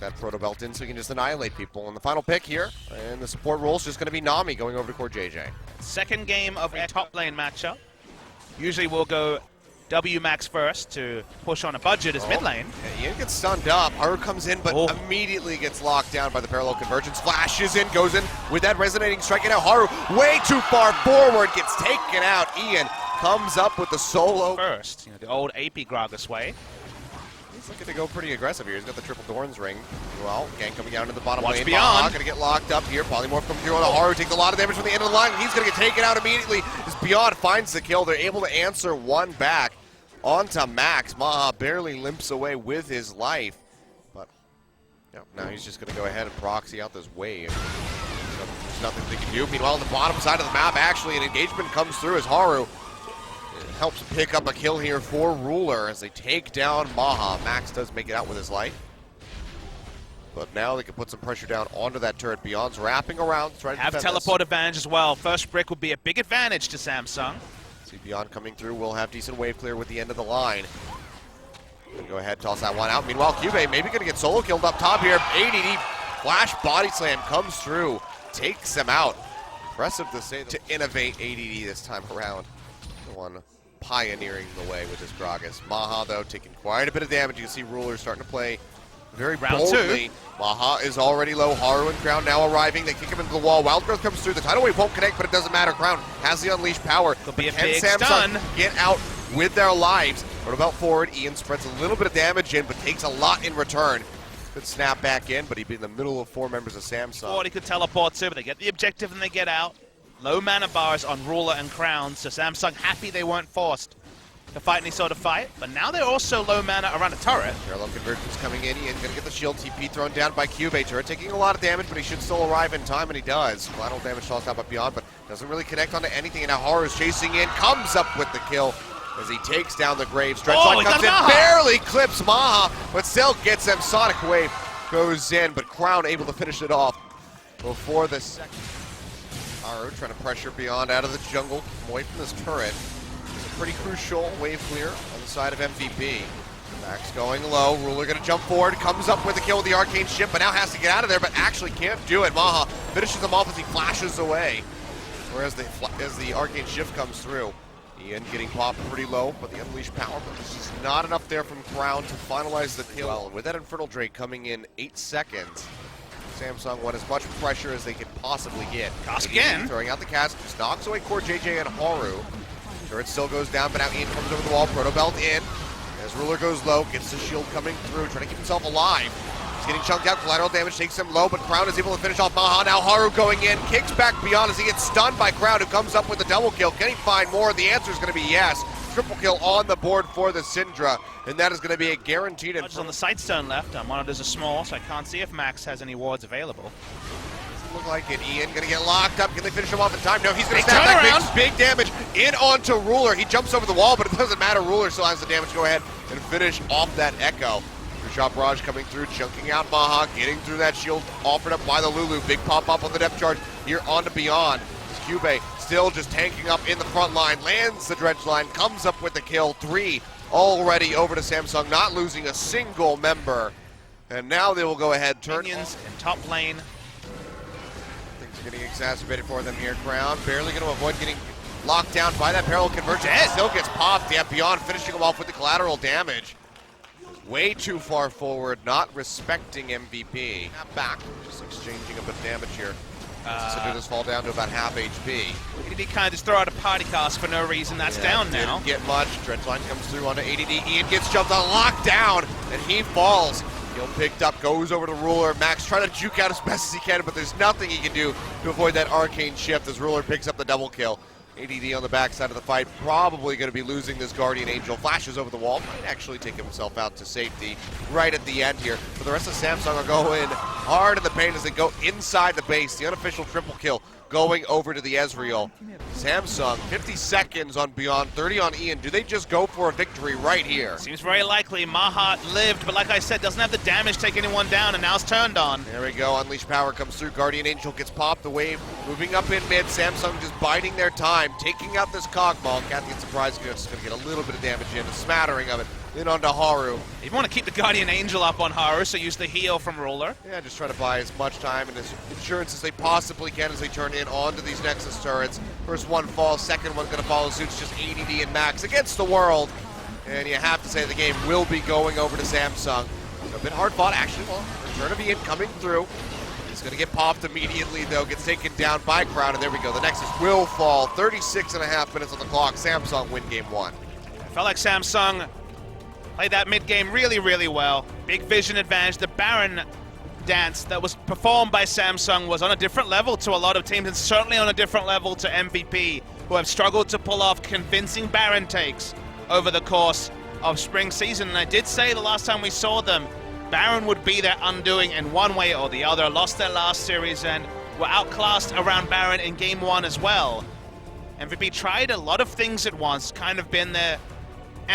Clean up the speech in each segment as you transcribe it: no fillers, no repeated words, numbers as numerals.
that proto belt in so he can just annihilate people. And the final pick here, and the support role is just going to be Nami going over to Core JJ. Second game of a top lane matchup. Usually we'll go W Max first to push on a budget as mid lane. Yeah, Ian gets stunned up. Haru comes in, but immediately gets locked down by the parallel convergence. Flashes in, goes in with that resonating strike. And now Haru, way too far forward, gets taken out. Ian comes up with the solo. First, the old AP Gragas way. He's looking to go pretty aggressive here. He's got the triple Doran's ring. Well, gang coming down to the bottom lane. Beyond. Going to get locked up here. Polymorph coming through on the Haru. Takes a lot of damage from the end of the line. He's going to get taken out immediately as Beyond finds the kill. They're able to answer one back onto Max. Maha barely limps away with his life. But now he's just going to go ahead and proxy out this wave. So there's nothing they can do. Meanwhile, on the bottom side of the map, actually, an engagement comes through as Haru helps pick up a kill here for Ruler as they take down Maha. Max does make it out with his life. But now they can put some pressure down onto that turret. Beyond's wrapping around, trying to have teleport advantage as well. First brick would be a big advantage to Samsung. See Beyond coming through, will have decent wave clear with the end of the line. Gonna go ahead, toss that one out. Meanwhile, Cube maybe gonna get solo killed up top here. ADD flash body slam comes through, takes him out. Impressive to say to innovate ADD this time around. The one pioneering the way with his Gragas. Maha, though, taking quite a bit of damage. You can see Ruler starting to play very boldly. Maha is already low. Haru and Crown now arriving. They kick him into the wall. Wild Growth comes through. The tidal wave won't connect, but it doesn't matter. Crown has the unleashed power. Could be a Can big Samsung stun. get out with their lives? What about forward? Ian spreads a little bit of damage in, but takes a lot in return. Could snap back in, but he'd be in the middle of four members of Samsung. He could teleport to, but they get the objective and they get out. Low mana bars on Ruler and Crown, so Samsung happy they weren't forced to fight any sort of fight, but now they're also low mana around a turret. Parallel convergence coming in. Ian gonna get the shield TP thrown down by Cube. Turret taking a lot of damage, but he should still arrive in time, and he does. Collateral damage tossed out by Beyond, but doesn't really connect onto anything, and now Haru's chasing in, comes up with the kill as he takes down the Graves. Dredgeline comes in, barely clips Maha, but still gets him. Sonic Wave goes in, but Crown able to finish it off before the second. Haru trying to pressure Beyond out of the jungle, away from this turret. Pretty crucial wave clear on the side of MVP. Max going low. Ruler going to jump forward. Comes up with a kill with the Arcane Shift, but now has to get out of there, but actually can't do it. Maha finishes him off as he flashes away. Whereas as the Arcane Shift comes through. Ian getting popped pretty low, but the unleashed power, but this is not enough there from Crown to finalize the kill. Well, and with that Infernal Drake coming in 8 seconds, Samsung want as much pressure as they can possibly get. Cast again. Throwing out the cast, just knocks away Core JJ and Haru. Turret still goes down, but now Ian comes over the wall. Proto Belt in. As Ruler goes low, gets the shield coming through, trying to keep himself alive. He's getting chunked out. Collateral damage takes him low, but Crown is able to finish off Maha. Now Haru going in, kicks back Beyond as he gets stunned by Crown, who comes up with the double kill. Can he find more? The answer is going to be yes. Triple kill on the board for the Syndra, and that is going to be a guaranteed. On the Sightstone left, monitors are small, so I can't see if Max has any wards available. Look like it. Ian gonna get locked up. Can they finish him off in time? No, he's gonna snap back. Big damage in onto Ruler. He jumps over the wall, but it doesn't matter. Ruler still has the damage. Go ahead and finish off that Echo. Rashad Barrage coming through, chunking out Maha, getting through that shield offered up by the Lulu. Big pop up on the depth charge here onto Beyond. Cube still just tanking up in the front line, lands the dredge line, comes up with the kill. 3 already over to Samsung, not losing a single member. And now they will go ahead, turn Minions in top lane. Getting exacerbated for them here. Crown barely going to avoid getting locked down by that parallel convergence. Still gets popped. Yeah, Beyond finishing him off with the collateral damage. Way too far forward, not respecting MVP. Not back, just exchanging a bit of damage here. So do this fall down to about half HP. ADD kind of just throw out a party cast for no reason. That's down now. Didn't get much. Dredgeline comes through onto ADD. Ian gets jumped on, locked down, and he falls. Kill picked up, goes over to Ruler. Max trying to juke out as best as he can, but there's nothing he can do to avoid that Arcane Shift as Ruler picks up the double kill. ADD on the backside of the fight, probably going to be losing this Guardian Angel. Flashes over the wall, might actually take himself out to safety right at the end here. But the rest of Samsung are going hard in the paint as they go inside the base. The unofficial triple kill going over to the Ezreal. Samsung, 50 seconds on Beyond, 30 on Ian. Do they just go for a victory right here? Seems very likely. Maha lived, but like I said, doesn't have the damage to take anyone down, and now it's turned on. There we go. Unleashed power comes through. Guardian Angel gets popped. The wave moving up in mid. Samsung just biding their time, taking out this Cogmaw. Kathy and Surprise is going to get a little bit of damage in, a smattering of it in onto Haru. You want to keep the Guardian Angel up on Haru, so use the heal from Ruler. Yeah, just try to buy as much time and as insurance as they possibly can as they turn in onto these Nexus turrets. First one falls, second one going to follow suit. It's just ADD and Max against the world. And you have to say the game will be going over to Samsung. A bit hard fought, actually. Well, return of Ian coming through. He's going to get popped immediately, though. Gets taken down by Crowd, and there we go. The Nexus will fall. 36.5 minutes on the clock. Samsung win game one. I felt like Samsung played that mid-game really, really well. Big vision advantage. The Baron dance that was performed by Samsung was on a different level to a lot of teams, and certainly on a different level to MVP, who have struggled to pull off convincing Baron takes over the course of spring season. And I did say the last time we saw them, Baron would be their undoing in one way or the other. Lost their last series and were outclassed around Baron in game one as well. MVP tried a lot of things at once, kind of been their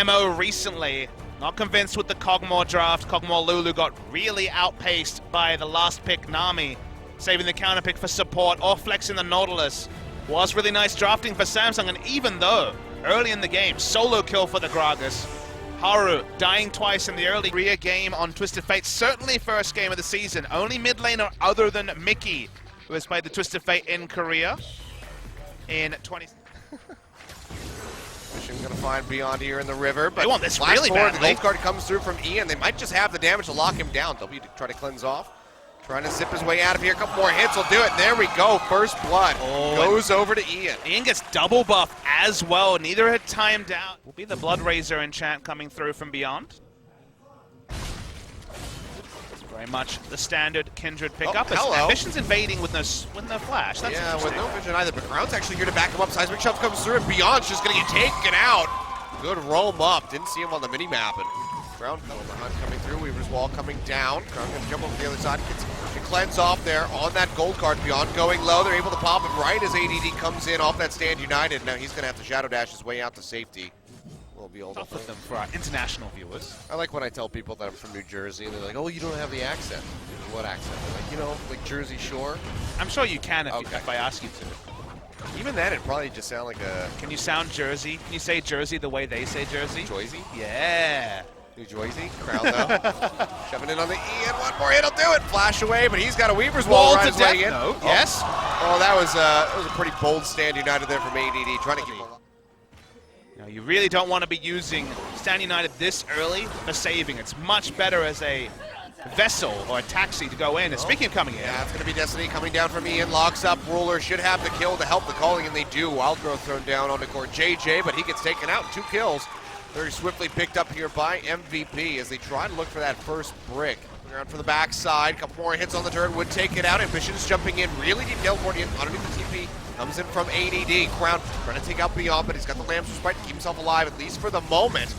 MO recently. Not convinced with the Kog'Maw draft. Kog'Maw Lulu got really outpaced by the last pick, Nami, saving the counter pick for support or flexing the Nautilus. Was really nice drafting for Samsung, and even though early in the game, solo kill for the Gragas, Haru dying twice in the early rear game on Twisted Fate, certainly first game of the season. Only mid laner other than Mickey, who has played the Twisted Fate in Korea in 20... Mission gonna find Beyond here in the river, but they want this flash really forward, badly. the gold card comes through from Ian. They might just have the damage to lock him down. W to try to cleanse off. Trying to zip his way out of here. A couple more hits will do it. There we go. First blood goes over to Ian. Ian gets double buff as well. Neither had timed out. Will be the Blood Razor enchant coming through from Beyond. It's very much the standard Kindred pickup. hello. Ambition's invading with no flash. That's Yeah, with interesting. no vision either, but Crown's actually here to back him up. Seismic Shove comes through, and Beyond's just gonna get taken out. Good roam up. Didn't see him on the mini-map, and Crown coming through. Weaver's Wall coming down. Crown gonna jump over the other side. Gets the cleanse off there on that gold card. Beyond going low. They're able to pop him right as ADD comes in off that Stand United. Now he's gonna have to shadow dash his way out to safety. Will be all Tough with them for our international viewers. I like when I tell people that I'm from New Jersey, and they're like, "Oh, you don't have the accent." What accent? I'm like, you know, like Jersey Shore. I'm sure you can if I ask you to. Even then, it'd probably just sound like a Can you sound Jersey? Can you say Jersey the way they say Jersey? Jersey. Yeah. New Jersey. Crown though. Shoving in on the Ian. One more hit'll do it. Flash away, but he's got a Weaver's Wall right his way in. No. Yes. Oh, that was a pretty bold Stand United there from ADD, trying to keep him alive. Now, you really don't want to be using Stand United this early for saving. It's much better as a vessel or a taxi to go in. And speaking of coming in, Yeah, it's going to be Destiny coming down from Ian. Locks up. Ruler should have the kill to help the calling, and they do. Wild Growth thrown down onto court JJ, but he gets taken out. 2 kills. Very swiftly picked up here by MVP as they try to look for that first brick. Around from the backside. Couple more hits on the turn would take it out. Ambition's jumping in. Really deep teleporting in underneath the TP. Comes in from ADD. Crown trying to take out Beyond, but he's got the Lamb's Respite to keep himself alive, at least for the moment.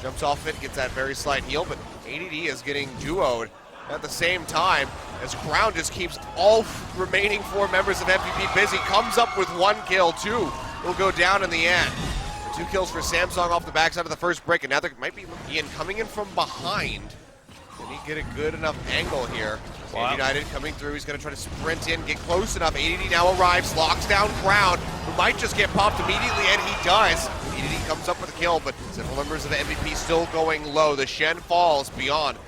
Jumps off it, gets that very slight heal, but ADD is getting duoed at the same time as Crown just keeps all remaining 4 members of MVP busy. Comes up with 1 kill. 2 will go down in the end. 2 kills for Samsung off the backside of the first break, and now there might be Ian coming in from behind. Can he get a good enough angle here? Wow. United coming through. He's going to try to sprint in, get close enough. ADD now arrives, locks down Crown, who might just get popped immediately, and he does. ADD comes up with a kill, but several members of the MVP still going low. The Shen falls. Beyond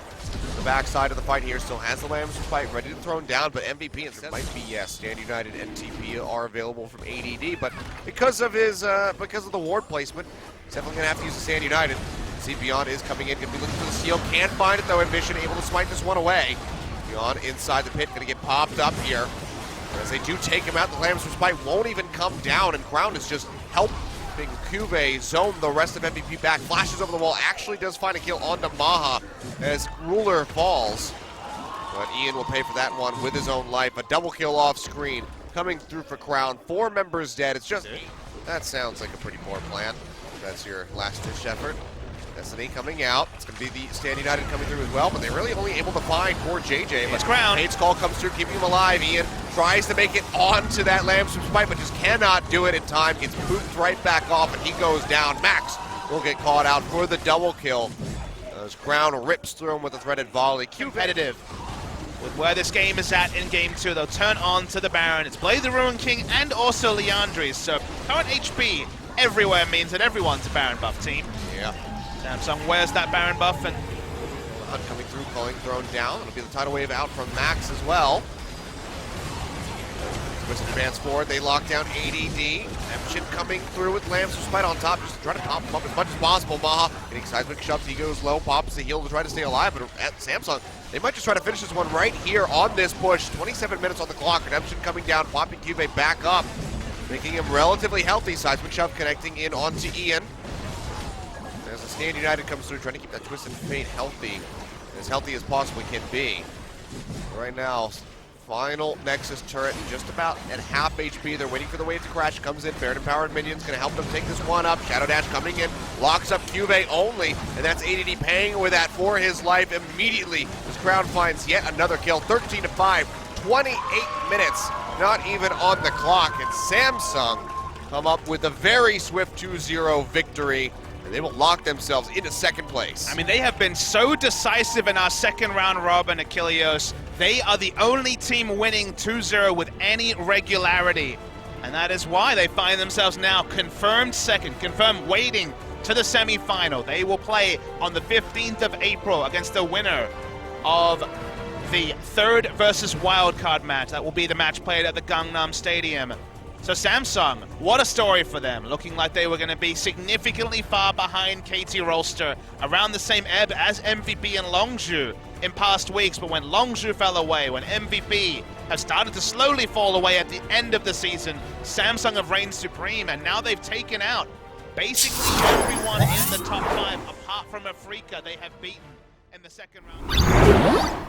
the backside of the fight here still has the Lamb's fight ready to throw down, but MVP instead might be, yes, Stand United and TP are available from ADD, but because of his because of the ward placement, he's definitely gonna have to use the Stand United. See, Beyond is coming in, gonna be looking for the steal, can't find it though. Ambition able to smite this one away. Beyond inside the pit, gonna get popped up here. As they do take him out, the Lamb's Respite won't even come down, and Crown is just helping Cube zone the rest of MVP back. Flashes over the wall, actually does find a kill onto Maha as Ruler falls. But Ian will pay for that one with his own life. A double kill off screen coming through for Crown. 4 members dead. It's just, that sounds like a pretty poor plan. That's your last ditch effort. Destiny coming out. It's going to be the Stand United coming through as well, but they're really only able to find poor JJ. It's Crown. Pate's call comes through, keeping him alive. Ian tries to make it onto that Lamb's Respite, but just cannot do it in time. Gets pooped right back off, and he goes down. Max will get caught out for the double kill. As Crown rips through him with a threaded volley. competitive with where this game is at in game 2. They'll turn on to the Baron. It's Blade the Ruin King and also Leandri's. So current HP everywhere means that everyone's a Baron buff team. Yeah. Samsung wears that Baron buff, and Hunt coming through, calling thrown down. It'll be the tidal wave out from Max as well. Twisted advance forward, they lock down ADD. Emchin coming through with Lambs Spite on top, just to try to pop him up as much as possible. Maha getting seismic shoves, he goes low, pops the heal to try to stay alive, but at Samsung, they might just try to finish this one right here on this push. 27 minutes on the clock, Redemption coming down, popping Cube back up, making him relatively healthy. Seismic shove connecting in onto Ian. As the Stand United comes through, trying to keep that Twisted Fate healthy as possibly can be. Right now, final Nexus turret, just about at half HP. They're waiting for the wave to crash. Comes in, Baron Empowered Minions, gonna help them take this one up. Shadow Dash coming in, locks up Cube only, and that's ADD paying with that for his life immediately. This crowd finds yet another kill, 13-5, 28 minutes, not even on the clock, and Samsung come up with a very swift 2-0 victory, and they will lock themselves into second place. I mean, they have been so decisive in our second round robin, Achilleos. They are the only team winning 2-0 with any regularity. And that is why they find themselves now confirmed second, confirmed waiting to the semi-final. They will play on the 15th of April against the winner of the third versus wildcard match. That will be the match played at the Gangnam Stadium. So Samsung, what a story for them. Looking like they were going to be significantly far behind KT Rolster, around the same ebb as MVP and Longzhu in past weeks. But when Longzhu fell away, when MVP has started to slowly fall away at the end of the season, Samsung have reigned supreme, and now they've taken out basically everyone in the top 5, apart from Afrika they have beaten in the second round.